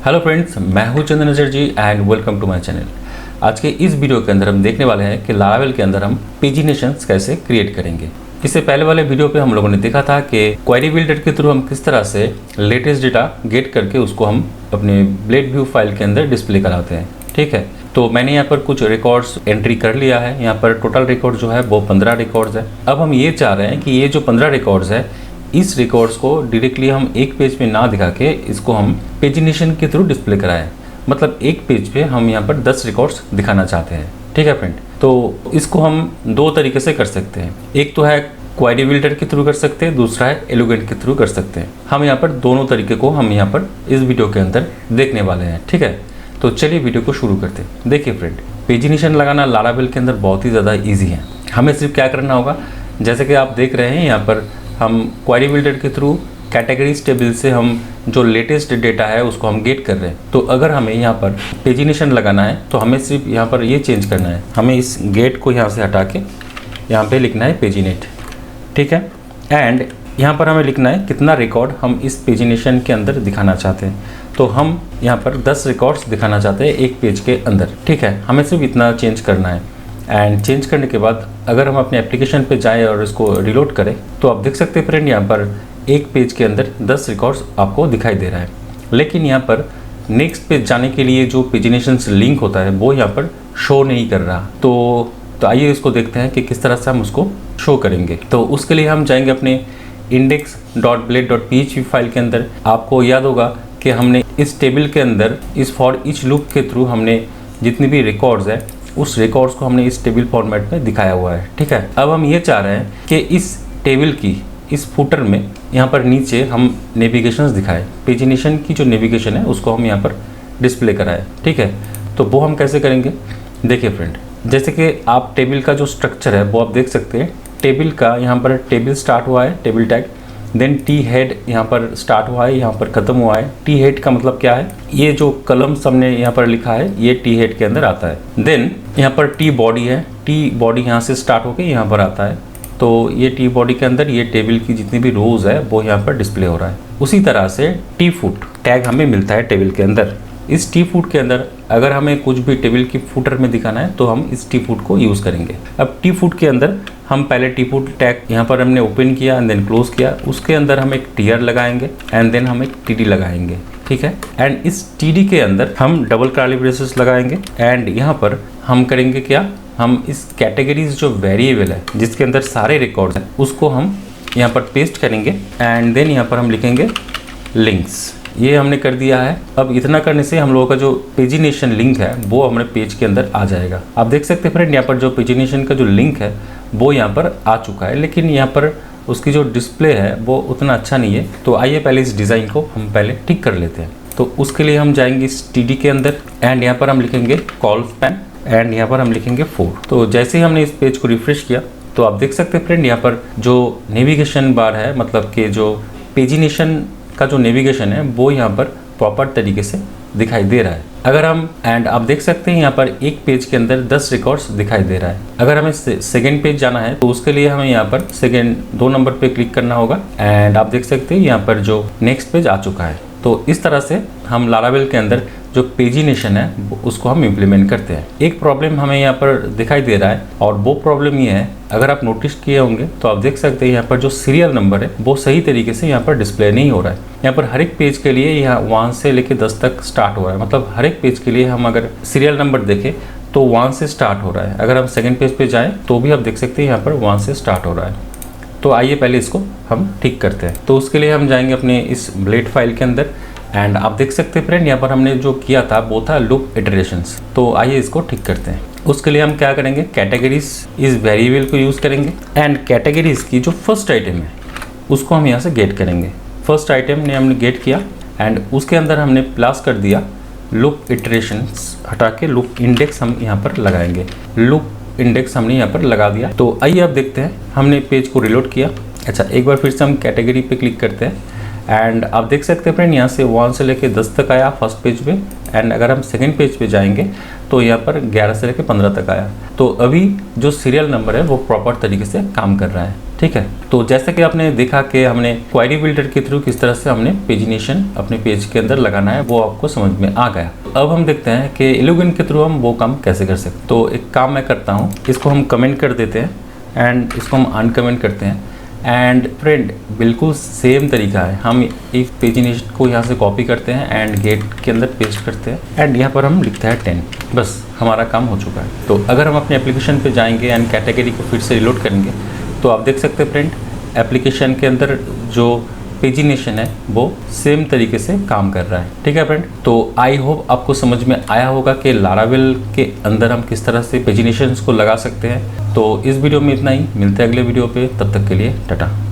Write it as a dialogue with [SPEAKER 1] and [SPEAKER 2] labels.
[SPEAKER 1] Hello friends, मैं हूं Chandan Nazar ji and welcome to my channel. आज के इस वीडियो के अंदर हम देखने वाले हैं कि लारावेल के अंदर हम पेजिनेशंस कैसे क्रिएट करेंगे। इससे पहले वाले वीडियो पे हम लोगों ने देखा था कि क्वेरी बिल्डर के थ्रू हम किस तरह से लेटेस्ट डेटा गेट करके उसको हम अपने ब्लेड व्यू फाइल के अंदर डिस्प्ले कराते हैं। ठीक है, तो मैंने यहाँ पर कुछ रिकॉर्ड्स एंट्री कर लिया है। यहाँ पर टोटल रिकॉर्ड जो है वो 15 रिकॉर्ड्स है। अब हम ये चाह रहे हैं कि ये जो 15 रिकॉर्ड्स है, इस रिकॉर्ड्स को डायरेक्टली हम एक पेज पे ना दिखा के इसको हम पेजिनेशन के थ्रू डिस्प्ले कराएं। मतलब एक पेज पे हम यहाँ पर 10 रिकॉर्ड्स दिखाना चाहते हैं। ठीक है फ्रेंड, तो इसको हम दो तरीके से कर सकते हैं। एक तो है क्वेरी बिल्डर के थ्रू कर सकते हैं, दूसरा है एलोगेंट के थ्रू कर सकते हैं। हम यहाँ पर दोनों तरीके को हम यहाँ पर इस वीडियो के अंदर देखने वाले हैं। ठीक है, तो चलिए वीडियो को शुरू करते हैं। देखिए फ्रेंड, पेजिनेशन लगाना लारावेल के अंदर बहुत ही ज़्यादा ईजी है। हमें सिर्फ क्या करना होगा, जैसे कि आप देख रहे हैं यहाँ पर हम क्वेरी बिल्डर के थ्रू कैटेगरीज टेबल से हम जो लेटेस्ट डेटा है उसको हम गेट कर रहे हैं। तो अगर हमें यहाँ पर पेजिनेशन लगाना है तो हमें सिर्फ यहाँ पर ये चेंज करना है। हमें इस गेट को यहाँ से हटा के यहाँ पे लिखना है पेजिनेट। ठीक है, एंड यहाँ पर हमें लिखना है कितना रिकॉर्ड हम इस पेजिनेशन के अंदर दिखाना चाहते हैं। तो हम यहाँ पर 10 रिकॉर्ड्स दिखाना चाहते हैं एक पेज के अंदर। ठीक है, हमें सिर्फ इतना चेंज करना है। एंड चेंज करने के बाद अगर हम अपने एप्लीकेशन पे जाएं और इसको रिलोड करें तो आप देख सकते हैं फ्रेंड, यहाँ पर एक पेज के अंदर 10 रिकॉर्ड्स आपको दिखाई दे रहा है। लेकिन यहाँ पर नेक्स्ट पेज जाने के लिए जो पेजिनेशन लिंक होता है वो यहाँ पर शो नहीं कर रहा। तो आइए इसको देखते हैं कि किस तरह से हम उसको शो करेंगे। तो उसके लिए हम जाएंगे अपने index.blade.php फाइल के अंदर। आपको याद होगा कि हमने इस टेबल के अंदर इस फॉर ईच लूप के थ्रू हमने जितनी भी रिकॉर्ड्स है उस रिकॉर्ड्स को हमने इस टेबल फॉर्मेट में दिखाया हुआ है। ठीक है, अब हम ये चाह रहे हैं कि इस टेबल की इस फुटर में यहाँ पर नीचे हम नेविगेशंस दिखाएं। पेजिनेशन की जो नेविगेशन है उसको हम यहाँ पर डिस्प्ले कराएं। ठीक है, तो वो हम कैसे करेंगे, देखिए फ्रेंड, जैसे कि आप टेबल का जो स्ट्रक्चर है वो आप देख सकते हैं। टेबल का यहाँ पर टेबल स्टार्ट हुआ है, table tag, then T head यहाँ पर स्टार्ट हुआ है, यहाँ पर ख़त्म हुआ है। टी हेड का मतलब क्या है, ये जो कलम हमने यहाँ पर लिखा है ये टी हेड के अंदर आता है। देन यहाँ पर टी बॉडी है, टी बॉडी यहाँ से स्टार्ट होकर यहाँ पर आता है। तो ये टी बॉडी के अंदर ये टेबल की जितनी भी रोज है वो यहाँ पर डिस्प्ले हो रहा है। उसी तरह से टी फुट टैग हमें मिलता है टेबल के अंदर। इस टी फुट के अंदर अगर हमें कुछ भी टेबल की फुटर में दिखाना है तो हम इस टी फुट को यूज़ करेंगे। अब टी फुट के अंदर हम पहले टी फुट टैग यहाँ पर हमने ओपन किया एंड देन क्लोज किया। उसके अंदर हम एक टीआर लगाएंगे एंड देन हम एक टीडी लगाएंगे। ठीक है, एंड इस टीडी के अंदर हम डबल कर्ली ब्रेसेस लगाएंगे एंड यहाँ पर हम करेंगे क्या, हम इस कैटेगरीज जो वेरिएबल है जिसके अंदर सारे रिकॉर्ड्स हैं उसको हम यहाँ पर पेस्ट करेंगे एंड देन यहाँ पर हम लिखेंगे लिंक्स। ये हमने कर दिया है। अब इतना करने से हम लोगों का जो पेजिनेशन लिंक है वो हमारे पेज के अंदर आ जाएगा। आप देख सकते हैं फ्रेंड, यहाँ पर जो पेजिनेशन का जो लिंक है वो यहाँ पर आ चुका है, लेकिन यहाँ पर उसकी जो डिस्प्ले है वो उतना अच्छा नहीं है। तो आइए पहले इस डिज़ाइन को हम पहले ठीक कर लेते हैं। तो उसके लिए हम जाएंगे इस टीडी के अंदर एंड यहाँ पर हम लिखेंगे कॉल स्पैन एंड यहाँ पर हम लिखेंगे 4। तो जैसे ही हमने इस पेज को रिफ्रेश किया तो आप देख सकते हैं फ्रेंड, यहाँ पर जो नेविगेशन बार है, मतलब कि जो पेजिनेशन का जो नेविगेशन है वो यहाँ पर प्रॉपर तरीके से दिखाई दे रहा है। अगर हम एंड आप देख सकते हैं यहाँ पर एक पेज के अंदर 10 रिकॉर्ड्स दिखाई दे रहा है। अगर हमें सेकेंड पेज जाना है तो उसके लिए हमें यहाँ पर सेकेंड 2 नंबर पे क्लिक करना होगा एंड आप देख सकते हैं यहाँ पर जो नेक्स्ट पेज आ चुका है। तो इस तरह से हम लारावेल के अंदर जो पेजिनेशन है उसको हम इम्प्लीमेंट करते हैं। एक प्रॉब्लम हमें यहाँ पर दिखाई दे रहा है और वो प्रॉब्लम ये है, अगर आप नोटिस किए होंगे तो आप देख सकते हैं यहाँ पर जो सीरियल नंबर है वो सही तरीके से यहाँ पर डिस्प्ले नहीं हो रहा है। यहाँ पर हर एक पेज के लिए यहाँ 1 से लेकर 10 तक स्टार्ट हो रहा है। मतलब हर एक पेज के लिए हम अगर सीरियल नंबर देखें तो 1 से स्टार्ट हो रहा है। अगर हम सेकेंड पेज पे जाएँ तो भी आप देख सकते हैं यहाँ पर 1 से स्टार्ट हो रहा है। तो आइए पहले इसको हम ठीक करते हैं। तो उसके लिए हम जाएंगे अपने इस ब्लेड फाइल के अंदर एंड आप देख सकते हैं फ्रेंड, यहाँ पर हमने जो किया था वो था लूप इटरेशंस। तो आइए इसको ठीक करते हैं। उसके लिए हम क्या करेंगे, कैटेगरीज इस वेरिएबल को यूज़ करेंगे एंड कैटेगरीज की जो फर्स्ट आइटम है उसको हम यहाँ से गेट करेंगे। फर्स्ट आइटम ने हमने गेट किया एंड उसके अंदर हमने प्लस कर दिया लूप इटरेशंस, हटा के लूप इंडेक्स हम यहाँ पर लगाएंगे। लूप इंडेक्स हमने यहाँ पर लगा दिया। तो आइए अब देखते हैं, हमने पेज को रिलोड किया। अच्छा, एक बार फिर से हम कैटेगरी पे क्लिक करते हैं एंड आप देख सकते हैं फ्रेंड, यहाँ से 1 से लेकर 10 तक आया फर्स्ट पेज पे एंड अगर हम सेकंड पेज पे जाएंगे तो यहाँ पर 11 से लेकर 15 तक आया। तो अभी जो सीरियल नंबर है वो प्रॉपर तरीके से काम कर रहा है। ठीक है। तो जैसा कि आपने देखा कि हमने क्वेरी बिल्डर के थ्रू किस तरह से हमने पेजिनेशन अपने पेज के अंदर लगाना है, वो आपको समझ में आ गया। अब हम देखते हैं कि एलिगन के थ्रू हम वो काम कैसे कर सकते हैं। तो एक काम मैं करता हूँ, इसको हम कमेंट कर देते हैं एंड इसको हम अनकमेंट करते हैं। एंड फ्रेंड बिल्कुल सेम तरीका है, हम एक पेजिनेशन को यहाँ से कॉपी करते हैं एंड गेट के अंदर पेस्ट करते हैं एंड यहाँ पर हम लिखते हैं 10। बस हमारा काम हो चुका है। तो अगर हम अपने एप्लीकेशन पे जाएंगे एंड कैटेगरी को फिर से रिलोड करेंगे तो आप देख सकते हैं फ्रेंड, एप्लीकेशन के अंदर जो पेजिनेशन है वो सेम तरीके से काम कर रहा है। ठीक है फ्रेंड, तो आई होप आपको समझ में आया होगा कि लारावेल के अंदर हम किस तरह से पेजिनेशंस को लगा सकते हैं। तो इस वीडियो में इतना ही, मिलते हैं अगले वीडियो पे, तब तक के लिए टाटा।